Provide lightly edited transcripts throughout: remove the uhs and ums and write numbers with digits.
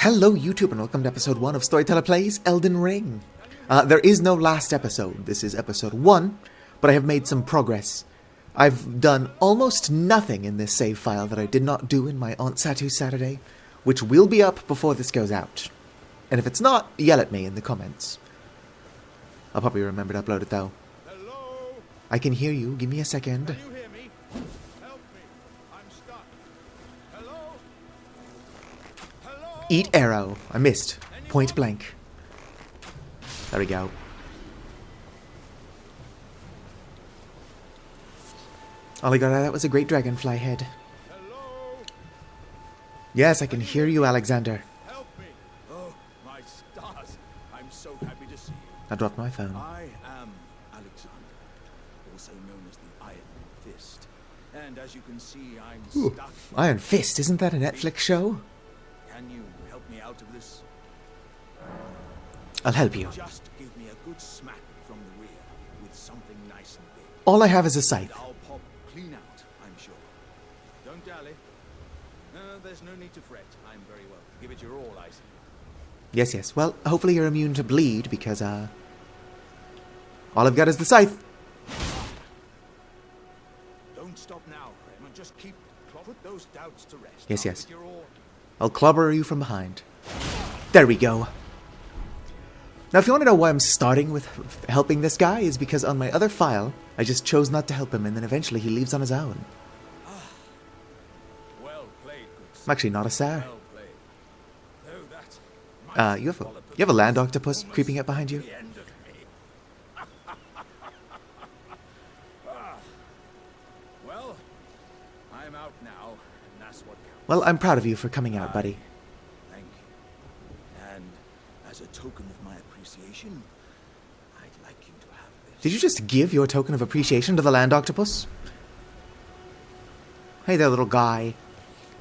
Hello YouTube and welcome to episode 1 of Storyteller Plays Elden Ring. There is no last episode, this is episode 1, but I have made some progress. I've done almost nothing in this save file that I did not do in my Aunt Satu's Saturday, which will be up before this goes out. And if it's not, yell at me in the comments. I'll probably remember to upload it though. Hello? I can hear you, give me a second. Can you hear me? Help me. I'm stuck. Hello? Hello? Eat arrow. I missed. Point blank. There we go. All I got out of that was a great dragonfly head. Hello? Yes, I can hear you, Alexander. Help me. Oh, my stars. I'm so happy to see you. I dropped my phone. I am Alexander, also known as the Iron Fist. And as you can see, I'm Ooh, stuck. Iron Fist, isn't that a Netflix show? Can you help me out of this? I'll help you. Just give me a good smack from the rear with something nice and big. All I have is a scythe. And I'll pop clean out, I'm sure. Don't dally. There's no need to fret. I'm very well. Give it your all, I see. Yes, yes. Well, hopefully you're immune to bleed, because, all I've got is the scythe. Don't stop now, Raymond. Just keep put those doubts to rest. Yes, Now, yes. with your all. I'll clobber you from behind. There we go. Now, if you want to know why I'm starting with helping this guy, is because on my other file, I just chose not to help him, and then eventually he leaves on his own. Well played, good I'm actually not a star. well played. Though that You have a land octopus creeping up behind you? the end of me. Well, I'm out now, and that's what counts. Well, I'm proud of you for coming out, buddy. Thank you. And as a token of my appreciation, I'd like you to have this. Did you just give your token of appreciation to the land octopus? Hey there, little guy.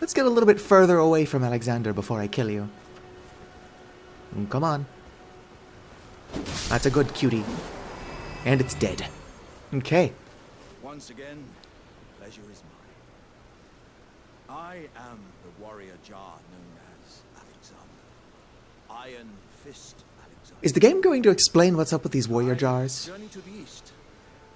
Let's get a little bit further away from Alexander before I kill you. Come on. That's a good cutie. And it's dead. Okay. Once again, pleasure is mine. I am the warrior jar known as Alexander. Iron Fist Alexander. Is the game going to explain what's up with these warrior jars? Journey to the east,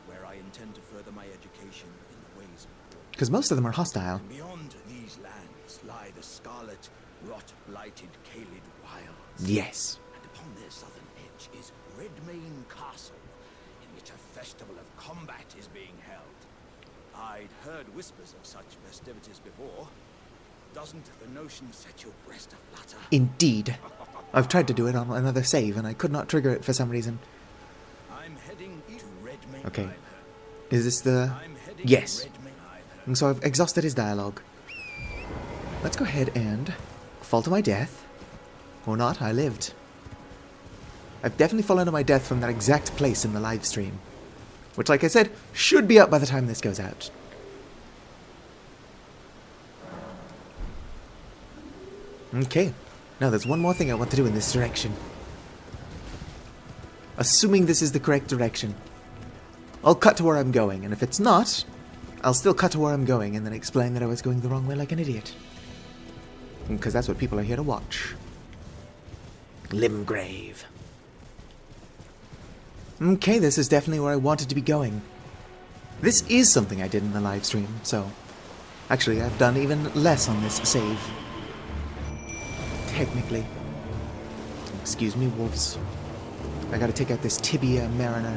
where I intend to further my education in the ways of war. Because most of them are hostile. And beyond these lands lie the scarlet, rot-blighted Caelid wilds. Yes. And upon their southern edge is Redmane Castle, in which a festival of combat is being held. I'd heard whispers of such festivities before. Doesn't the notion set your breast aflutter? Indeed. I've tried to do it on another save, and I could not trigger it for some reason. I'm heading to Redmane. Okay. I've heard. Is this the... I'm heading Yes. to Redmane. I've heard. And so I've exhausted his dialogue. Let's go ahead and fall to my death. Or not, I lived. I've definitely fallen to my death from that exact place in the live stream. Which, like I said, should be up by the time this goes out. Okay. Now there's one more thing I want to do in this direction. Assuming this is the correct direction. I'll cut to where I'm going, and if it's not, I'll still cut to where I'm going and then explain that I was going the wrong way like an idiot. Because that's what people are here to watch. Limgrave. Okay, this is definitely where I wanted to be going. This is something I did in the live stream, so... Actually, I've done even less on this save. Technically. Excuse me, wolves. I gotta take out this Tibia Mariner.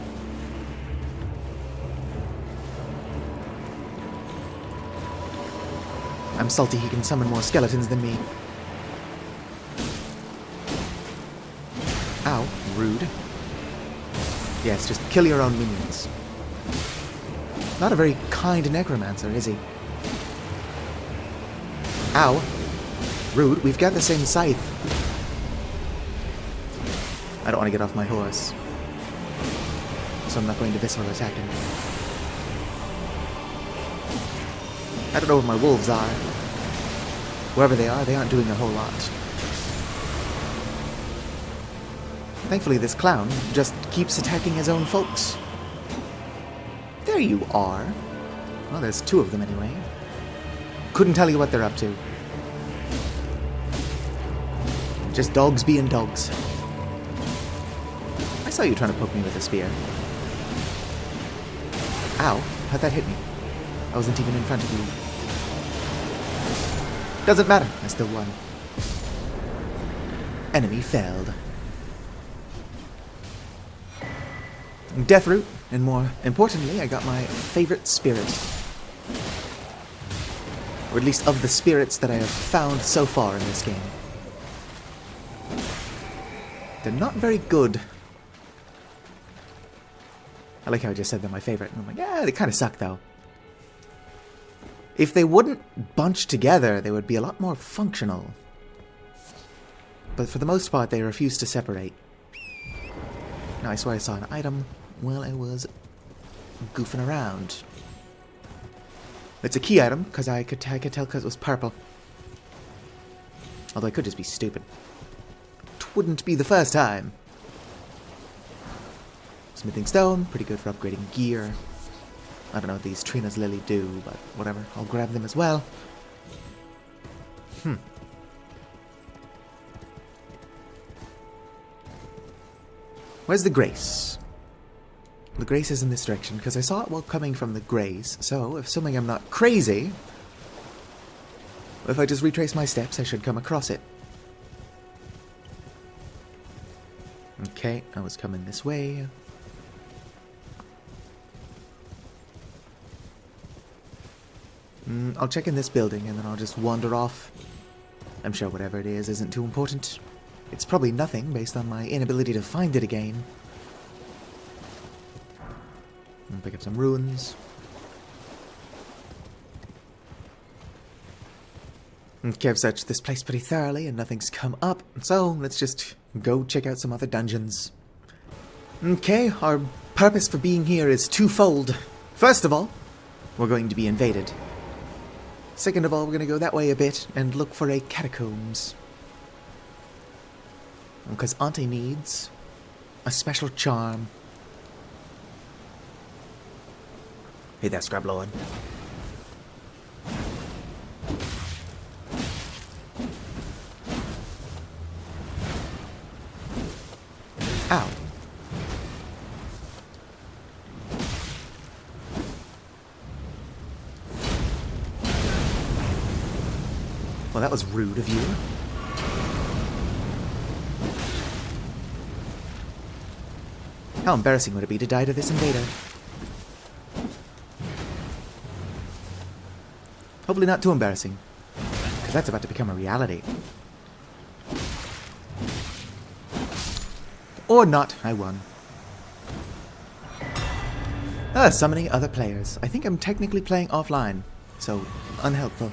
I'm salty he can summon more skeletons than me. Ow, rude. Yes, just kill your own minions. Not a very kind necromancer, is he? Ow. Rude, we've got the same scythe. I don't want to get off my horse. So I'm not going to visceral attack him. I don't know where my wolves are. Wherever they aren't doing a whole lot. Thankfully, this clown just keeps attacking his own folks. There you are. Well, there's two of them anyway. Couldn't tell you what they're up to. Just dogs being dogs. I saw you trying to poke me with a spear. Ow, how'd that hit me? I wasn't even in front of you. Doesn't matter, I still won. Enemy failed. Death root, and more importantly, I got my favorite spirit. Or at least of the spirits that I have found so far in this game. They're not very good. I like how I just said they're my favorite. And I'm like, yeah, they kind of suck though. If they wouldn't bunch together, they would be a lot more functional. But for the most part, they refuse to separate. Now, I swear I saw an item while I was goofing around. It's a key item, because I could tell because it was purple. Although I could just be stupid. It wouldn't be the first time. Smithing stone, pretty good for upgrading gear. I don't know what these Trina's Lily do, but whatever. I'll grab them as well. Where's the Grace? The Grace is in this direction, because I saw it while coming from the Grace, so assuming I'm not crazy, if I just retrace my steps, I should come across it. Okay, I was coming this way. I'll check in this building, and then I'll just wander off. I'm sure whatever it is isn't too important. It's probably nothing, based on my inability to find it again. I'll pick up some runes. Okay, I've searched this place pretty thoroughly, and nothing's come up, so let's just go check out some other dungeons. Okay, our purpose for being here is twofold. First of all, we're going to be invaded. Second of all, we're going to go that way a bit and look for a catacombs. Because Auntie needs a special charm. Hey there, Scrablord. Ow. Well, that was rude of you. How embarrassing would it be to die to this invader? Hopefully not too embarrassing, because that's about to become a reality. Or not, I won. Summoning other players. I think I'm technically playing offline, so unhelpful.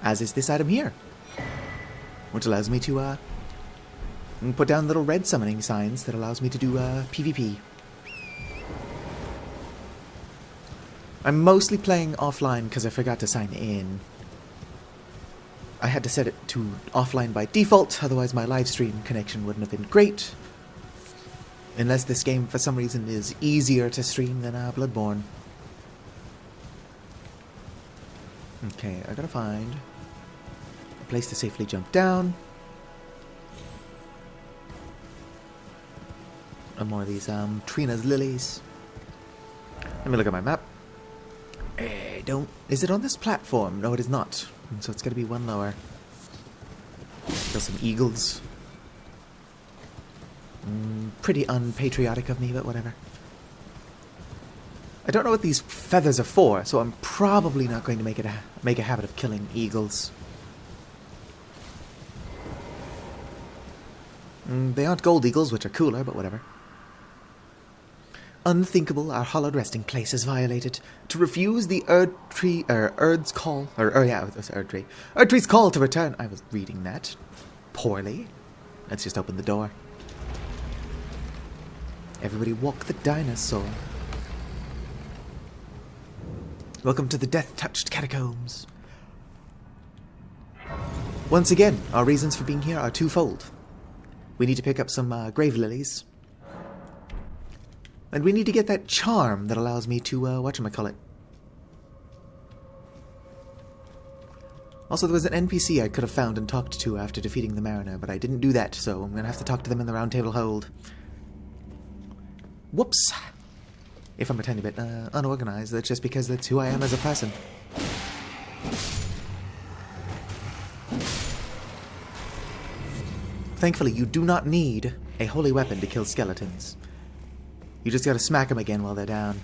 As is this item here, which allows me to put down little red summoning signs that allows me to do PvP. I'm mostly playing offline because I forgot to sign in. I had to set it to offline by default, otherwise my live stream connection wouldn't have been great. Unless this game for some reason is easier to stream than Bloodborne. Okay, I gotta find a place to safely jump down. And more of these Trina's lilies. Let me look at my map. Is it on this platform? No, it is not. So it's gotta be one lower. Kill some eagles. Pretty unpatriotic of me, but whatever. I don't know what these feathers are for, so I'm probably not going to make a habit of killing eagles. They aren't gold eagles, which are cooler, but whatever. Unthinkable, our hallowed resting place is violated. To refuse the Erdtree's call, Erdtree's call to return. I was reading that poorly. Let's just open the door. Everybody walk the dinosaur. Welcome to the death-touched catacombs. Once again, our reasons for being here are twofold. We need to pick up some grave lilies. And we need to get that charm that allows me to, whatchamacallit. Also, there was an NPC I could have found and talked to after defeating the Mariner, but I didn't do that, so I'm gonna have to talk to them in the Roundtable Hold. Whoops! If I'm a tiny bit unorganized, that's just because that's who I am as a person. Thankfully, you do not need a holy weapon to kill skeletons. You just gotta smack them again while they're down.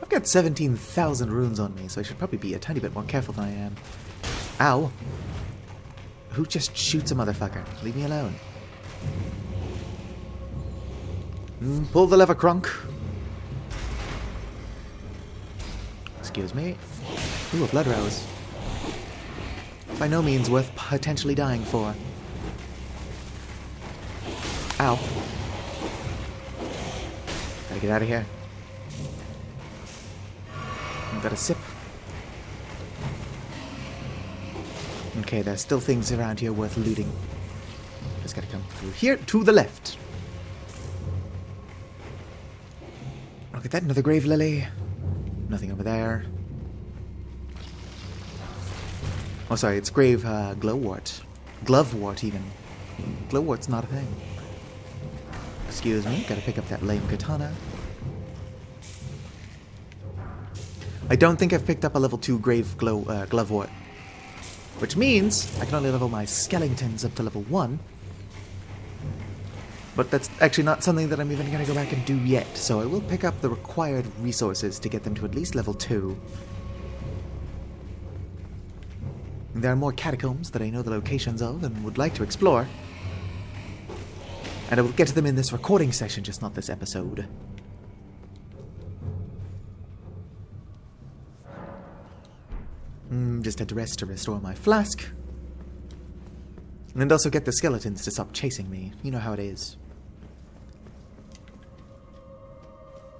I've got 17,000 runes on me, so I should probably be a tiny bit more careful than I am. Ow! Who just shoots a motherfucker? Leave me alone. Pull the lever, Crunk. Excuse me. Ooh, a blood rose. By no means worth potentially dying for. Ow. Gotta get out of here. I've got a sip. Okay, there's still things around here worth looting. Just gotta come through here to the left. Look at that, another grave lily. Nothing over there. Oh, sorry, it's grave glowwort. Glovewort, even. Glowwort's not a thing. Excuse me, gotta pick up that lame katana. I don't think I've picked up a level 2 grave glovewort. Which means I can only level my skeletons up to level 1. But that's actually not something that I'm even gonna go back and do yet, so I will pick up the required resources to get them to at least level 2. There are more catacombs that I know the locations of and would like to explore. And I will get to them in this recording session, just not this episode. Just had to rest to restore my flask. And also get the skeletons to stop chasing me. You know how it is.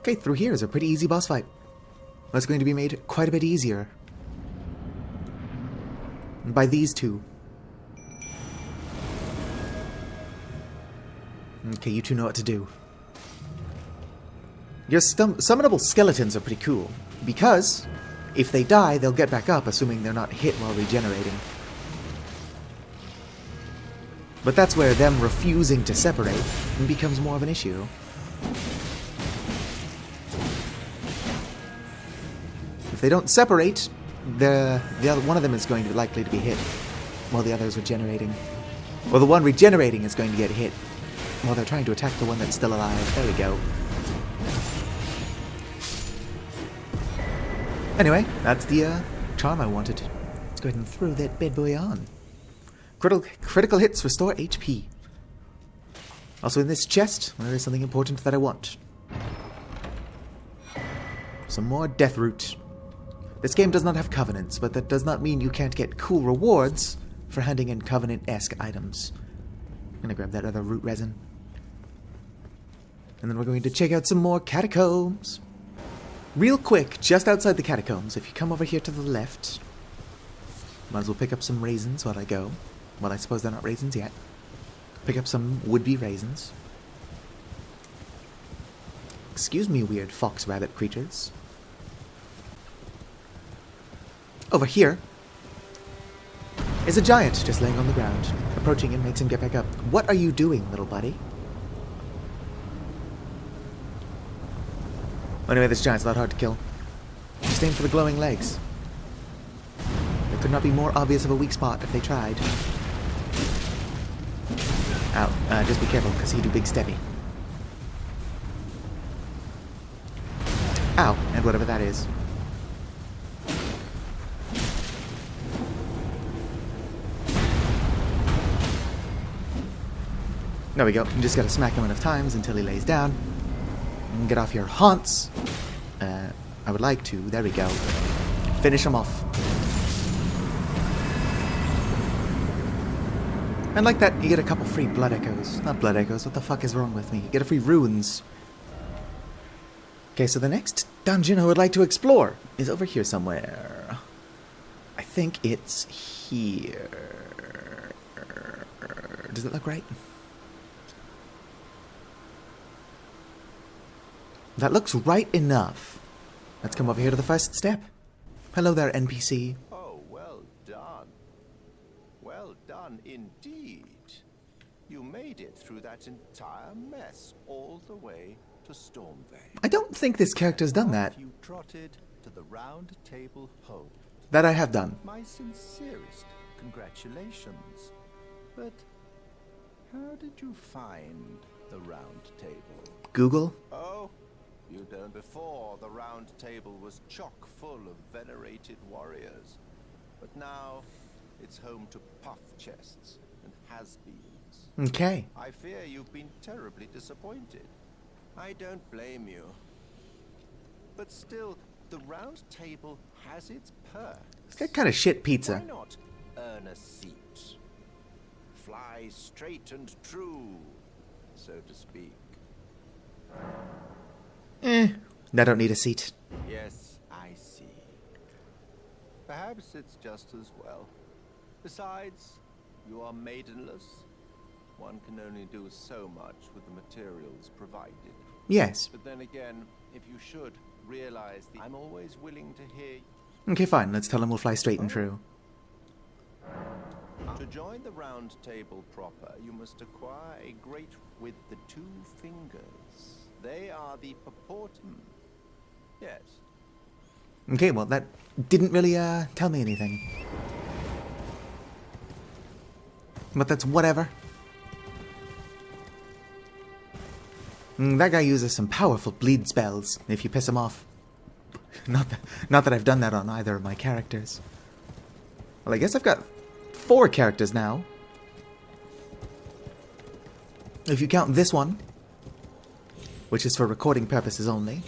Okay, through here is a pretty easy boss fight. That's going to be made quite a bit easier by these two. Okay, you two know what to do. Your summonable skeletons are pretty cool, because if they die, they'll get back up, assuming they're not hit while regenerating. But that's where them refusing to separate becomes more of an issue. If they don't separate, the other one of them is going to be likely to be hit while the other is regenerating. Or the one regenerating is going to get hit while they're trying to attack the one that's still alive. There we go. Anyway, that's the charm I wanted. Let's go ahead and throw that bad boy on. Critical hits restore HP. Also in this chest, there is something important that I want. Some more death root. This game does not have covenants, but that does not mean you can't get cool rewards for handing in covenant-esque items. I'm gonna grab that other root resin. And then we're going to check out some more catacombs. Real quick, just outside the catacombs, if you come over here to the left, might as well pick up some raisins while I go. Well, I suppose they're not raisins yet. Pick up some would-be raisins. Excuse me, weird fox-rabbit creatures. Over here is a giant just laying on the ground. Approaching him makes him get back up. What are you doing, little buddy? Anyway, this giant's not hard to kill. Just aim for the glowing legs. There could not be more obvious of a weak spot if they tried. Ow. Just be careful, because he do big steppy. Ow. And whatever that is. There we go. You just gotta smack him enough times until he lays down. And get off your haunts. I would like to. There we go. Finish him off. And like that, you get a couple free blood echoes. Not blood echoes, what the fuck is wrong with me? You get a free runes. Okay, so the next dungeon I would like to explore is over here somewhere. I think it's here. Does it look right? That looks right enough. Let's come over here to the first step. Hello there, NPC. Oh, well done. Well done indeed. You made it through that entire mess all the way to Stormvale. I don't think this character's done that. You trotted to the Roundtable Hold. That I have done. My sincerest congratulations. But how did you find the Round Table? Google? Oh, you don't. Before, the Round Table was chock full of venerated warriors. But now, it's home to puff chests and has-beens. Okay. I fear you've been terribly disappointed. I don't blame you. But still, the Round Table has its perks. It's got kind of shit pizza. Why not earn a seat? Fly straight and true, so to speak. I don't need a seat. Yes, I see. Perhaps it's just as well. Besides, you are maidenless. One can only do so much with the materials provided. Yes. But then again, if you should realize I'm always willing to hear. Okay, fine. Let's tell him we'll fly straight and true. To join the Round Table proper, you must acquire a grate with the 2 fingers. They are the purport. Yes. Okay, well, that didn't really tell me anything. But that's whatever. That guy uses some powerful bleed spells if you piss him off. Not that I've done that on either of my characters. Well, I guess I've got 4 characters now. If you count this one, which is for recording purposes only.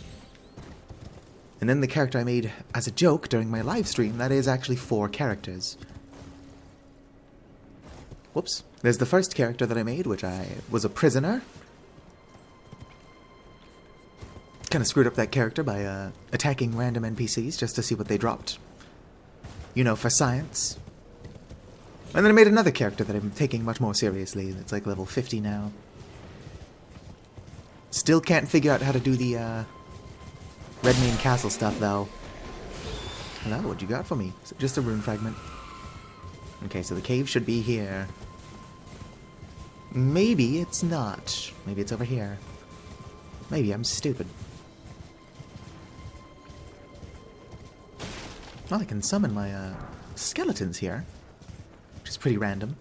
And then the character I made as a joke during my live stream, that is actually 4 characters. Whoops. There's the first character that I made, which I was a prisoner. Kind of screwed up that character by attacking random NPCs just to see what they dropped. You know, for science. And then I made another character that I'm taking much more seriously. That's like level 50 now. Still can't figure out how to do the Redmane Castle stuff, though. Hello, what you got for me? Is it just a rune fragment? Okay, so the cave should be here. Maybe it's not. Maybe it's over here. Maybe I'm stupid. Well, I can summon my skeletons here, which is pretty random.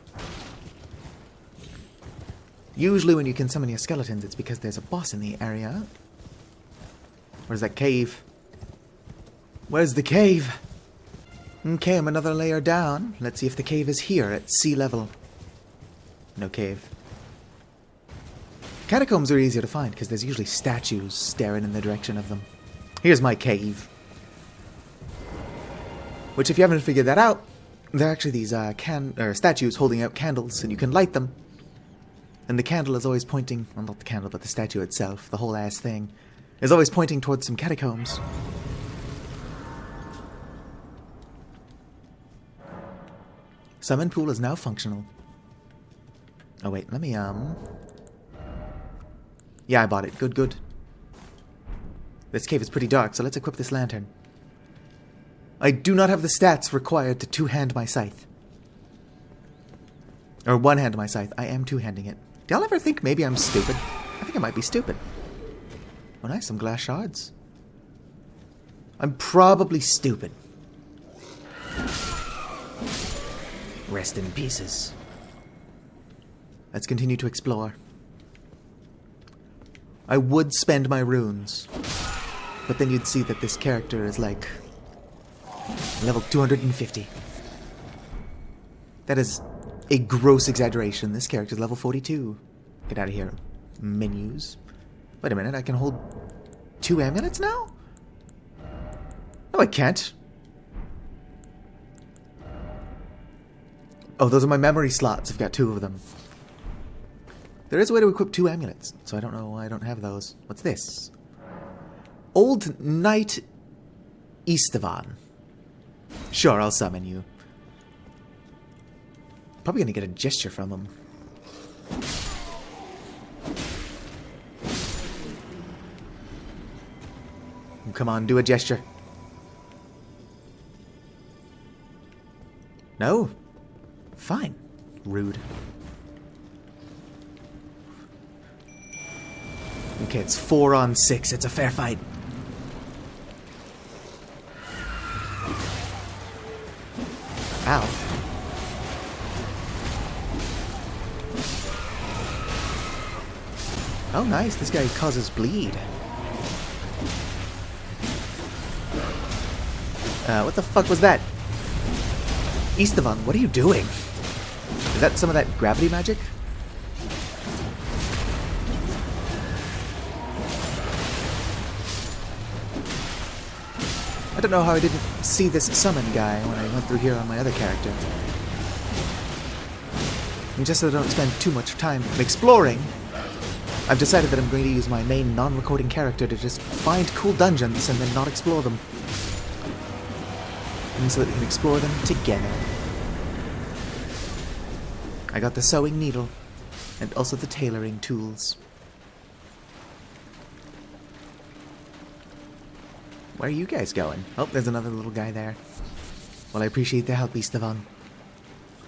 Usually when you can summon your skeletons, it's because there's a boss in the area. Where's that cave? Where's the cave? Okay, I'm another layer down. Let's see if the cave is here at sea level. No cave. Catacombs are easier to find because there's usually statues staring in the direction of them. Here's my cave. Which, if you haven't figured that out, they're actually these statues holding out candles, and you can light them. And the candle is always pointing, well, not the candle, but the statue itself, the whole ass thing, is always pointing towards some catacombs. Summon pool is now functional. Oh wait, let me, yeah, I bought it. Good, good. This cave is pretty dark, so let's equip this lantern. I do not have the stats required to two-hand my scythe. Or one-hand my scythe. I am two-handing it. Do y'all ever think maybe I'm stupid? I think I might be stupid. Oh nice, some glass shards. I'm probably stupid. Rest in pieces. Let's continue to explore. I would spend my runes, but then you'd see that this character is like level 250. That is a gross exaggeration. This character is level 42. Get out of here. Menus. Wait a minute, I can hold 2 amulets now? No, I can't. Oh, those are my memory slots. I've got 2 of them. There is a way to equip 2 amulets, so I don't know why I don't have those. What's this? Old Knight Istvan. Sure, I'll summon you. Probably gonna get a gesture from him. Come on, do a gesture. No? Fine. Rude. Okay, it's 4 on 6. It's a fair fight. Ow. Oh, nice. This guy causes bleed. What the fuck was that? Istvan, what are you doing? Is that some of that gravity magic? I don't know how I didn't see this summon guy when I went through here on my other character. And just so I don't spend too much time exploring, I've decided that I'm going to use my main non-recording character to just find cool dungeons and then not explore them. And so that we can explore them together. I got the sewing needle, and also the tailoring tools. Where are you guys going? Oh, there's another little guy there. Well, I appreciate the help, Istvan.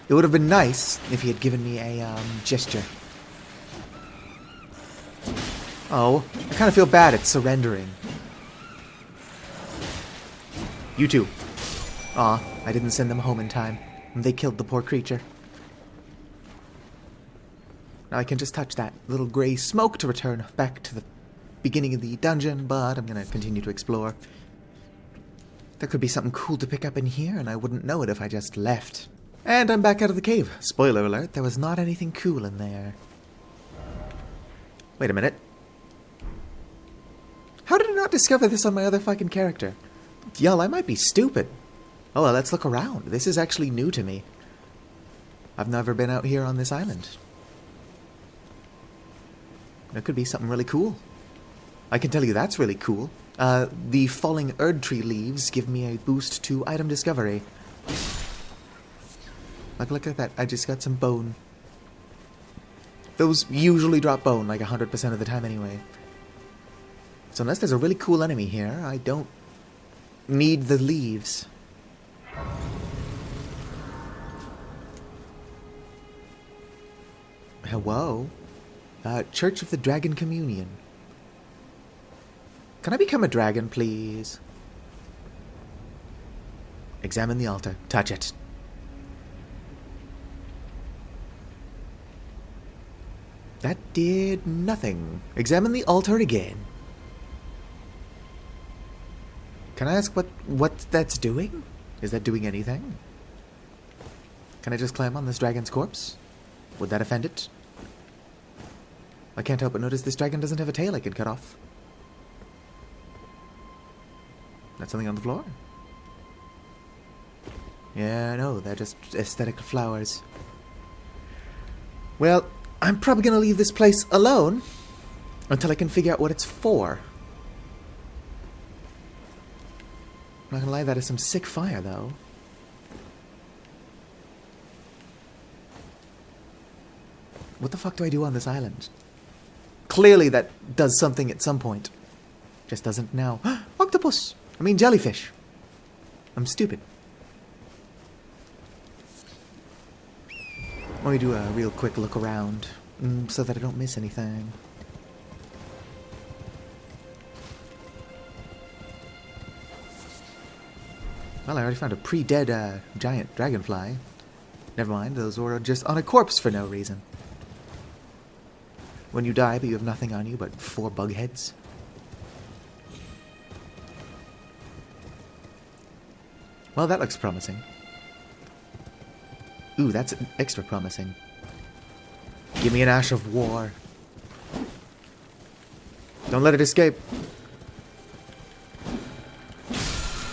It would have been nice if he had given me a, gesture. Oh, I kind of feel bad at surrendering. You two. Aw, I didn't send them home in time. And they killed the poor creature. Now I can just touch that little grey smoke to return back to the beginning of the dungeon, but I'm going to continue to explore. There could be something cool to pick up in here, and I wouldn't know it if I just left. And I'm back out of the cave. Spoiler alert, there was not anything cool in there. Wait a minute. How did I not discover this on my other fucking character? Y'all, I might be stupid. Oh, well, let's look around. This is actually new to me. I've never been out here on this island. There could be something really cool. I can tell you that's really cool. The falling Erd Tree leaves give me a boost to item discovery. Like, look at that. I just got some bone. Those usually drop bone like 100% of the time anyway. So unless there's a really cool enemy here, I don't need the leaves. Hello? Church of the Dragon Communion. Can I become a dragon, please? Examine the altar. Touch it. That did nothing. Examine the altar again. Can I ask what that's doing? Is that doing anything? Can I just climb on this dragon's corpse? Would that offend it? I can't help but notice this dragon doesn't have a tail I can cut off. That's something on the floor? Yeah, no, they're just aesthetic flowers. Well, I'm probably going to leave this place alone until I can figure out what it's for. I'm not going to lie, that is some sick fire, though. What the fuck do I do on this island? Clearly that does something at some point. Just doesn't now. Octopus! I mean jellyfish. I'm stupid. Let me do a real quick look around so that I don't miss anything. Well, I already found a pre-dead giant dragonfly. Never mind, those were just on a corpse for no reason. When you die, but you have nothing on you but 4 bug heads. Well, that looks promising. Ooh, that's extra promising. Give me an ash of war. Don't let it escape.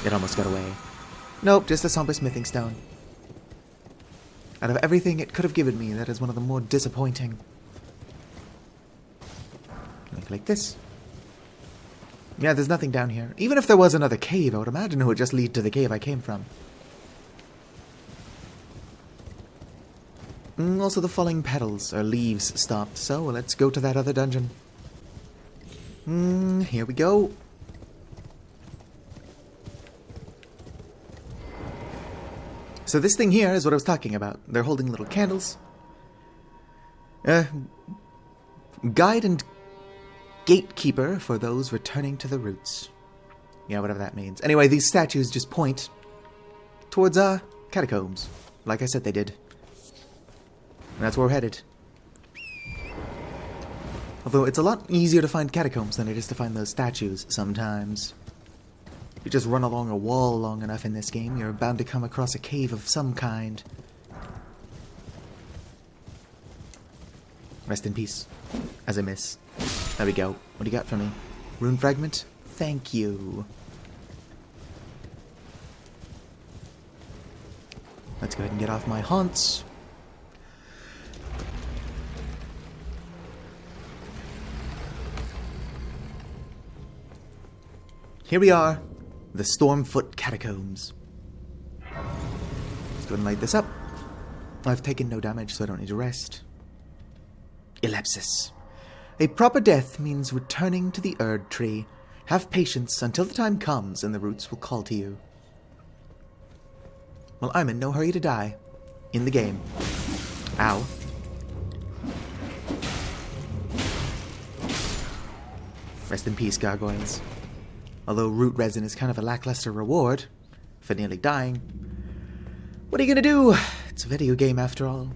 It almost got away. Nope, just a somber smithing stone. Out of everything it could have given me, that is one of the more disappointing. Like this. Yeah, there's nothing down here. Even if there was another cave, I would imagine it would just lead to the cave I came from. Also, the falling petals, or leaves, stopped, so let's go to that other dungeon. Here we go. So this thing here is what I was talking about. They're holding little candles. Guide and gatekeeper for those returning to the roots. Yeah, whatever that means. Anyway, these statues just point towards, catacombs. Like I said they did. And that's where we're headed. Although it's a lot easier to find catacombs than it is to find those statues sometimes. If you just run along a wall long enough in this game, you're bound to come across a cave of some kind. Rest in peace. As I miss. There we go. What do you got for me? Rune fragment? Thank you. Let's go ahead and get off my haunts. Here we are, the Stormfoot Catacombs. Let's go ahead and light this up. I've taken no damage, so I don't need to rest. Ellipsis. A proper death means returning to the Erd Tree. Have patience until the time comes and the roots will call to you. Well, I'm in no hurry to die. In the game. Ow. Rest in peace, gargoyles. Although root resin is kind of a lackluster reward for nearly dying. What are you gonna do? It's a video game after all.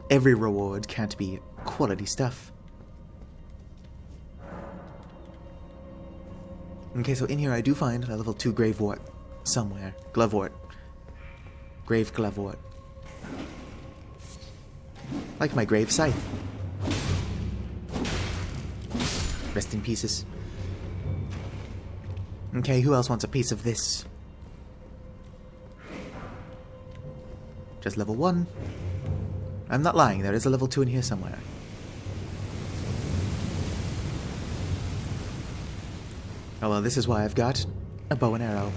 Every reward can't be quality stuff. Okay, so in here I do find a level 2 Gravewort somewhere. Glovewort. Grave Glovewort. Like my grave scythe. Rest in pieces. Okay, who else wants a piece of this? Just level 1. I'm not lying, there is a level 2 in here somewhere. Oh well, this is why I've got a bow and arrow.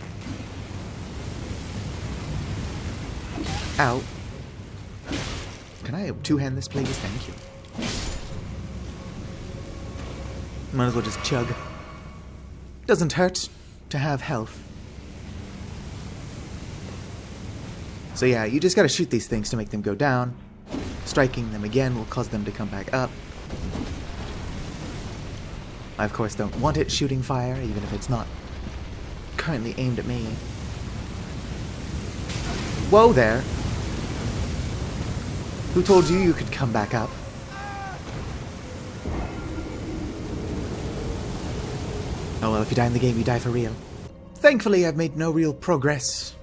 Ow. Can I two-hand this, please? Thank you. Might as well just chug. Doesn't hurt to have health. So yeah, you just gotta shoot these things to make them go down. Striking them again will cause them to come back up. I, of course, don't want it shooting fire, even if it's not currently aimed at me. Whoa there! Who told you you could come back up? Oh well, if you die in the game, you die for real. Thankfully, I've made no real progress.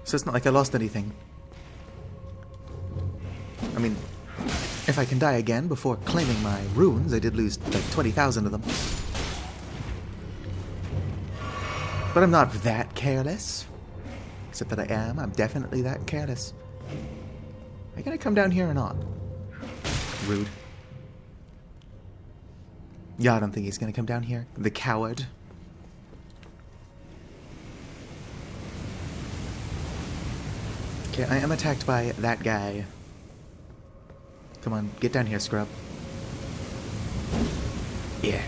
So it's not like I lost anything. I mean, if I can die again before claiming my runes, I did lose like 20,000 of them. But I'm not that careless. Except that I am. I'm definitely that careless. Am I gonna come down here or not? Rude. Yeah, I don't think he's gonna come down here. The coward. Okay, I am attacked by that guy. Come on, get down here, scrub. Yeah.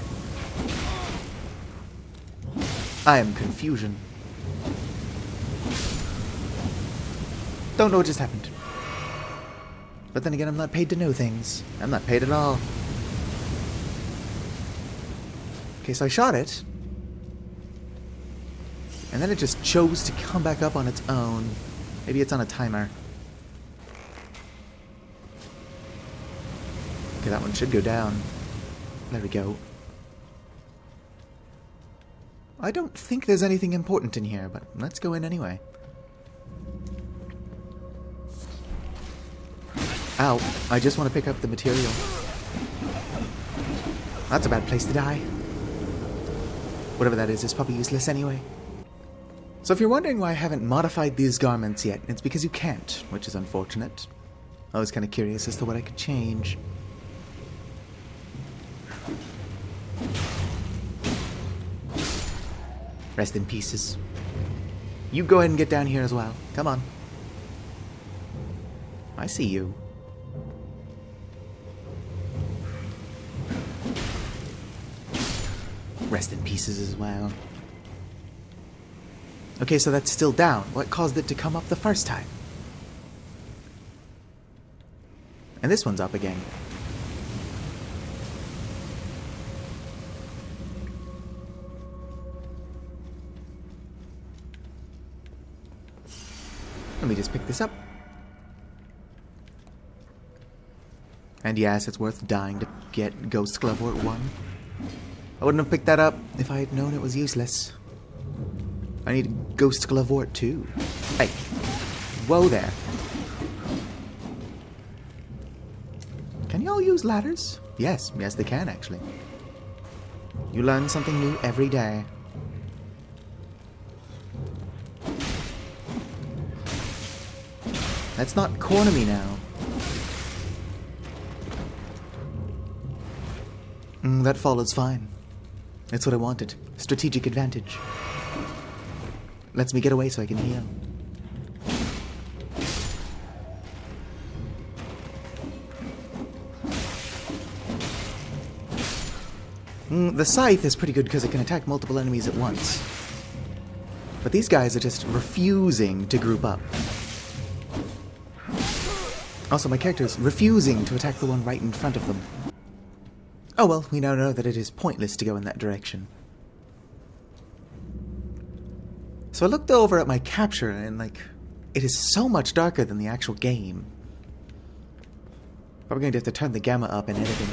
I am confusion. Don't know what just happened. But then again, I'm not paid to know things. I'm not paid at all. Okay, so I shot it. And then it just chose to come back up on its own. Maybe it's on a timer. Okay, that one should go down. There we go. I don't think there's anything important in here, but let's go in anyway. Ow, I just want to pick up the material. That's a bad place to die. Whatever that is probably useless anyway. So if you're wondering why I haven't modified these garments yet, it's because you can't, which is unfortunate. I was kind of curious as to what I could change. Rest in pieces. You go ahead and get down here as well. Come on. I see you. Rest in pieces as well. Okay, so that's still down. What caused it to come up the first time? And this one's up again. Let me just pick this up. And yes, it's worth dying to get Ghost Glovewort 1. I wouldn't have picked that up if I had known it was useless. I need Ghost Glovewort 2. Hey. Whoa there. Can y'all use ladders? Yes, yes they can actually. You learn something new every day. Let's not corner me now. That follows fine. That's what I wanted. Strategic advantage. Lets me get away so I can heal. The scythe is pretty good because it can attack multiple enemies at once. But these guys are just refusing to group up. Also, my character is refusing to attack the one right in front of them. Oh well, we now know that it is pointless to go in that direction. So I looked over at my capture and, like, it is so much darker than the actual game. Probably going to have to turn the gamma up in editing.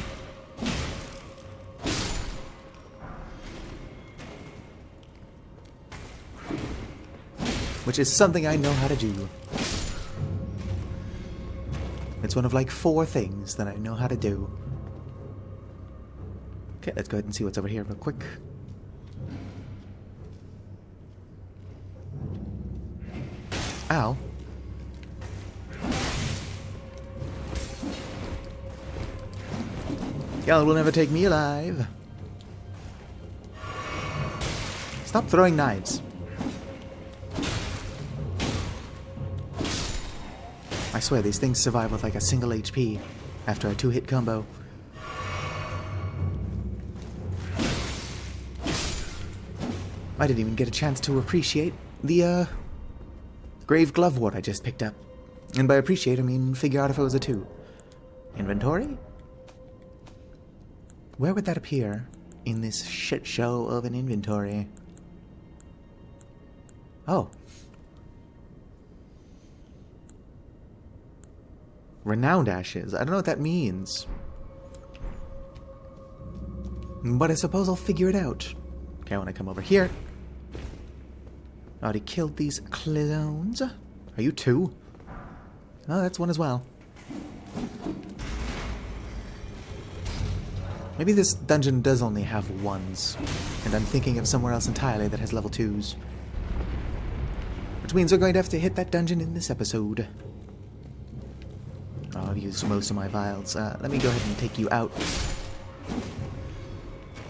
Which is something I know how to do. It's one of like 4 things that I know how to do. Okay, let's go ahead and see what's over here real quick. Ow. Y'all will never take me alive. Stop throwing knives. I swear, these things survive with like a single HP after a 2-hit combo. I didn't even get a chance to appreciate the, Grave Glovewort I just picked up. And by appreciate, I mean figure out if it was a 2. Inventory? Where would that appear in this shit show of an inventory? Oh. Renowned Ashes. I don't know what that means. But I suppose I'll figure it out. Okay, when I come over here. I already killed these clones. Are you 2? Oh, that's 1 as well. Maybe this dungeon does only have 1s. And I'm thinking of somewhere else entirely that has level 2s. Which means we're going to have to hit that dungeon in this episode. Oh, I've used most of my vials. Let me go ahead and take you out.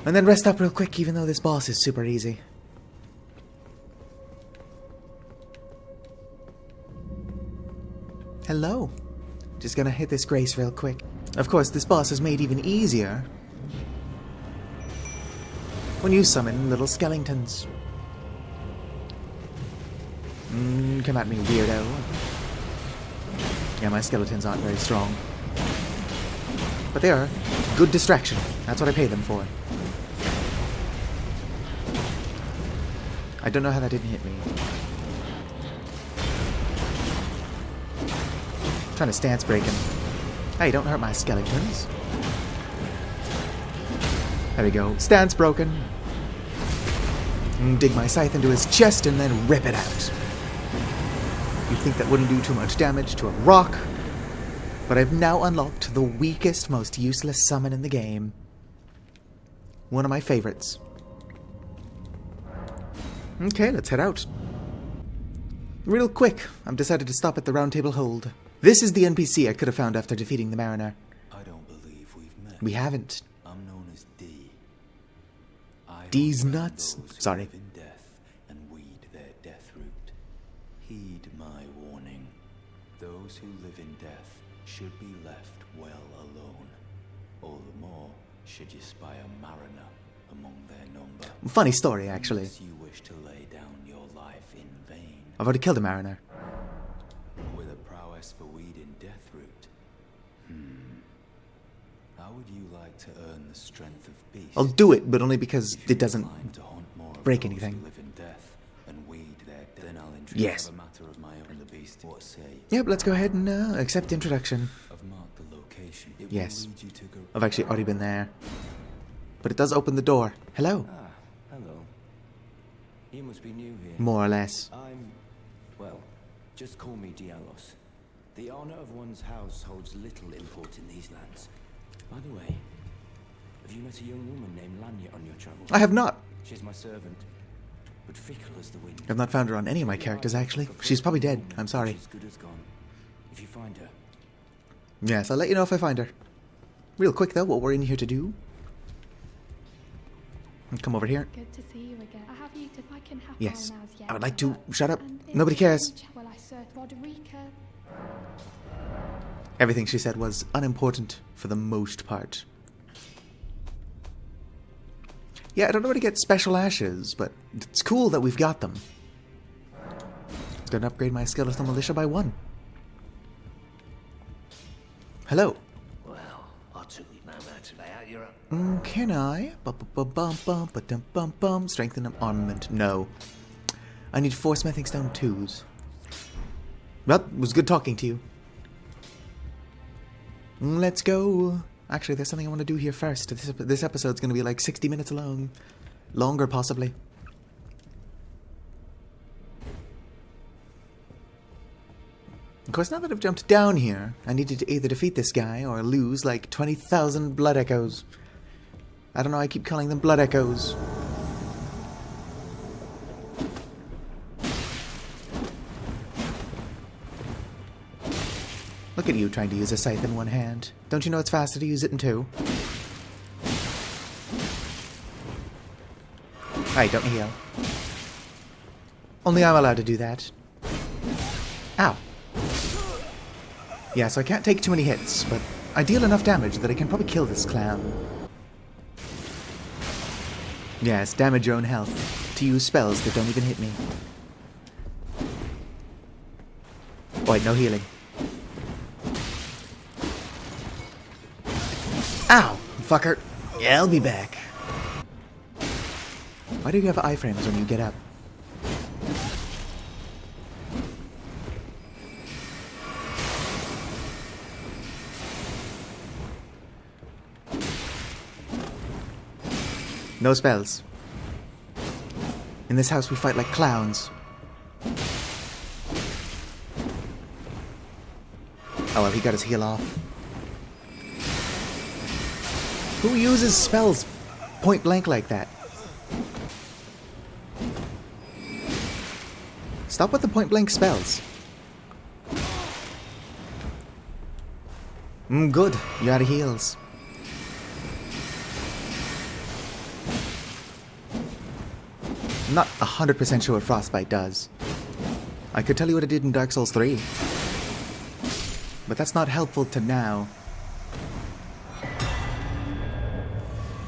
And then rest up real quick, even though this boss is super easy. Hello. Just gonna hit this grace real quick. Of course, this boss is made even easier when you summon little skeletons. Come at me, weirdo. Yeah, my skeletons aren't very strong. But they are good distraction. That's what I pay them for. I don't know how that didn't hit me. I'm trying to stance break him. Hey, don't hurt my skeletons. There we go. Stance broken. Dig my scythe into his chest and then rip it out. You'd think that wouldn't do too much damage to a rock, but I've now unlocked the weakest, most useless summon in the game. One of my favorites. Okay, let's head out. Real quick, I've decided to stop at the Roundtable Hold. This is the NPC I could have found after defeating the Mariner. I don't believe we've met. We haven't. I'm known as D. D's nuts. Sorry. Live in death and weed their death root. Heed my warning. Those who live in death should be left well alone. All the more should you spy a mariner among their number. Funny story, actually. Unless you wish to lay down your life in vain. I've already killed a mariner. With a prowess for weeding Deathroot. How would you like to earn the strength of beasts? I'll do it, but only because If it doesn't incline to haunt more of break those anything. who live in death and weed their death, then I'll Yes. introduce a matter of my own. The beast. What say? Yep, let's go ahead and accept the introduction. I've marked the location. It Yes. will lead you to go. I've actually already been there. But it does open the door. Hello. Ah, hello. You must be new here. More or less. Well, just call me Dialos. The honor of one's house holds little import in these lands. By the way, have you met a young woman named Lanya on your travels? I have not. She's my servant, but fickle as the wind. I've not found her on any of my characters, actually. She's probably dead. I'm sorry. She's good as gone. If you find her, Yes, I'll let you know if I find her. Real quick, though, what we're in here to do. Come over here. Good to see you again. I have you if I can have Yes. mine as yet. I would like to. Shut up. And in Nobody the cares. future, will I serve Roderica? Everything she said was unimportant for the most part. Yeah, I don't know where to get special ashes, but it's cool that we've got them. It's going to upgrade my skeletal militia by 1. Hello. Well, I took it no matter how you're up. Can I? Bum. Strengthen armament. No. I need 4 smithing stone 2s. Well, it was good talking to you. Let's go. Actually, there's something I want to do here first. This episode's going to be like 60 minutes long. Longer, possibly. Of course, now that I've jumped down here, I needed to either defeat this guy or lose like 20,000 blood echoes. I don't know, I keep calling them blood echoes. Look at you trying to use a scythe in one hand. Don't you know it's faster to use it in 2? Hey, don't heal. Only I'm allowed to do that. Ow. Yeah, so I can't take too many hits, but I deal enough damage that I can probably kill this clown. Yes, damage your own health to use spells that don't even hit me. Oh, wait, no healing. Ow! Fucker. Yeah, I'll be back. Why do you have iframes when you get up? No spells. In this house we fight like clowns. Oh well, he got his heal off. Who uses spells point blank like that? Stop with the point blank spells. Good. You're out of heals. I'm not 100% sure what Frostbite does. I could tell you what it did in Dark Souls 3. But that's not helpful to now.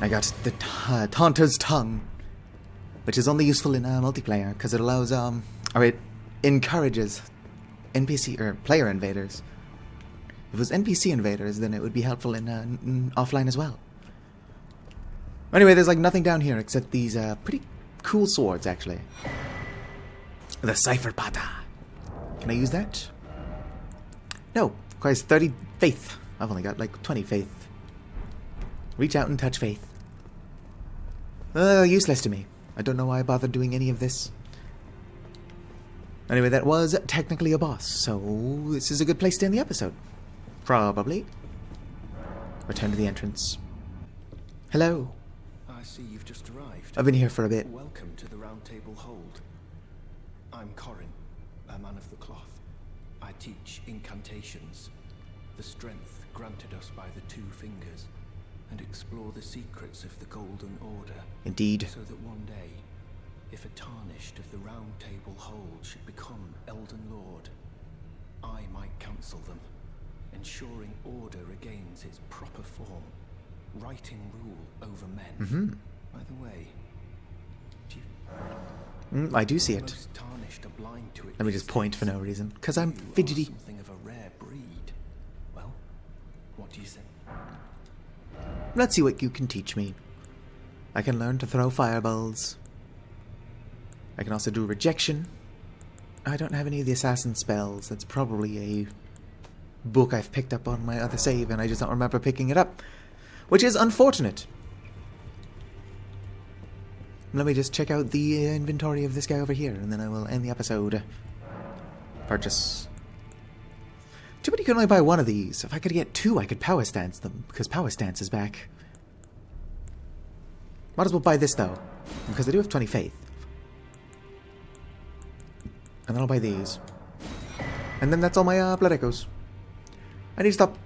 I got the Taunter's Tongue, which is only useful in multiplayer because it allows, or it encourages NPC or player invaders. If it was NPC invaders, then it would be helpful in offline as well. Anyway, there's like nothing down here except these pretty cool swords, actually. The Cipher Pata. Can I use that? No, requires 30 faith. I've only got like 20 faith. Reach out and touch faith. Useless to me. I don't know why I bothered doing any of this. Anyway, that was technically a boss, so this is a good place to end the episode. Probably. Return to the entrance. Hello. I see you've just arrived. I've been here for a bit. Welcome to the Roundtable Hold. I'm Corin, a man of the cloth. I teach incantations, the strength granted us by the 2 fingers, and explore the secrets of the Golden Order. Indeed. So that one day, if a tarnished of the Roundtable Hold should become Elden Lord, I might counsel them, ensuring order regains its proper form, righting rule over men. By the way, do you I do see it. most tarnished are blind to it? Let me just point for no reason, because I'm You are fidgety. something of a rare breed. Well, what do you say? Let's see what you can teach me. I can learn to throw fireballs. I can also do rejection. I don't have any of the assassin spells. That's probably a book I've picked up on my other save, and I just don't remember picking it up, which is unfortunate. Let me just check out the inventory of this guy over here, and then I will end the episode. Purchase. Too bad you can only buy one of these. If I could get two, I could power stance them, because power stance is back. Might as well buy this, though, because I do have 20 faith. And then I'll buy these. And then that's all my blood echoes. I need to stop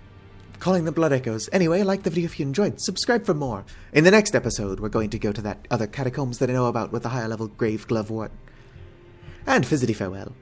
calling them blood echoes. Anyway, like the video if you enjoyed. Subscribe for more. In the next episode, we're going to go to that other catacombs that I know about with the higher level grave glove wart. And fizzity farewell.